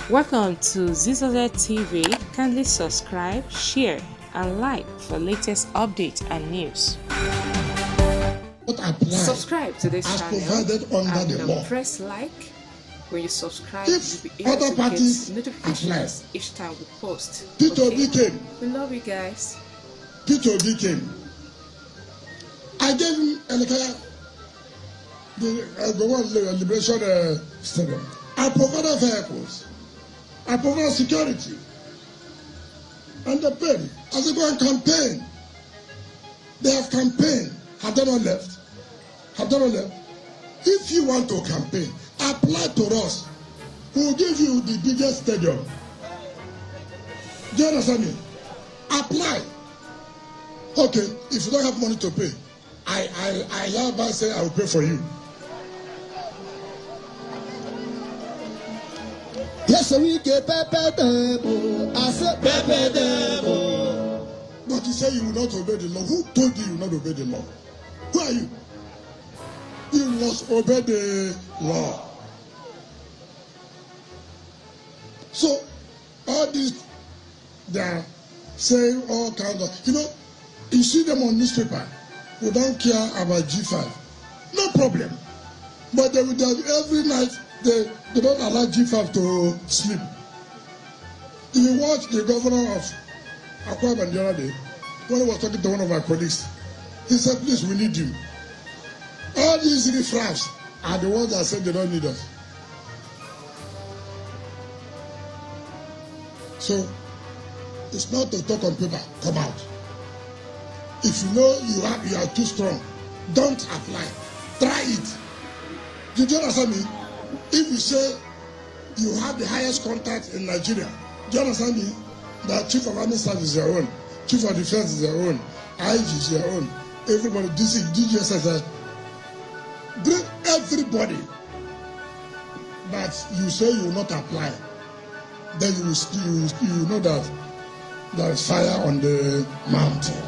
Welcome to Zisodel TV. Kindly subscribe, share, and like for latest updates and news. Subscribe to this channel and press like. When you subscribe, you'll be able to get notifications each time we post. Okay? We love you guys. Peter Obi came. I gave him the one liberation stadium. I provided vehicles. I provided security. And the pen. As they go and campaign. They have campaigned. Have they not left? Have they not left? If you want to campaign, apply to us. We will give you the biggest stadium. Do you understand me? Apply. Okay, if you don't have money to pay, I hereby say I will pay for you. Yes, we get Pepe Demo. I said Pepe Demo. But you say you will not obey the law. Who told you you will not obey the law? Who are you? You must obey the law. So, all these, they are saying all kinds of, you see them on newspaper who don't care about G5. No problem. But they will every night, they don't allow G5 to sleep. If you watch the governor of Akwa Ibom the other day, when he was talking to one of my colleagues, he said, please, we need you. All these riffraffs are the ones that said they don't need us. So, it's not to talk on paper. Come out. If you know you are too strong, don't apply. Try it. Did you understand me? If you say you have the highest contact in Nigeria, do you understand me? That Chief of Army Staff is their own, Chief of Defense is their own, IG is their own, everybody, DGS, bring everybody. But you say you will not apply, then you know that there is fire on the mountain.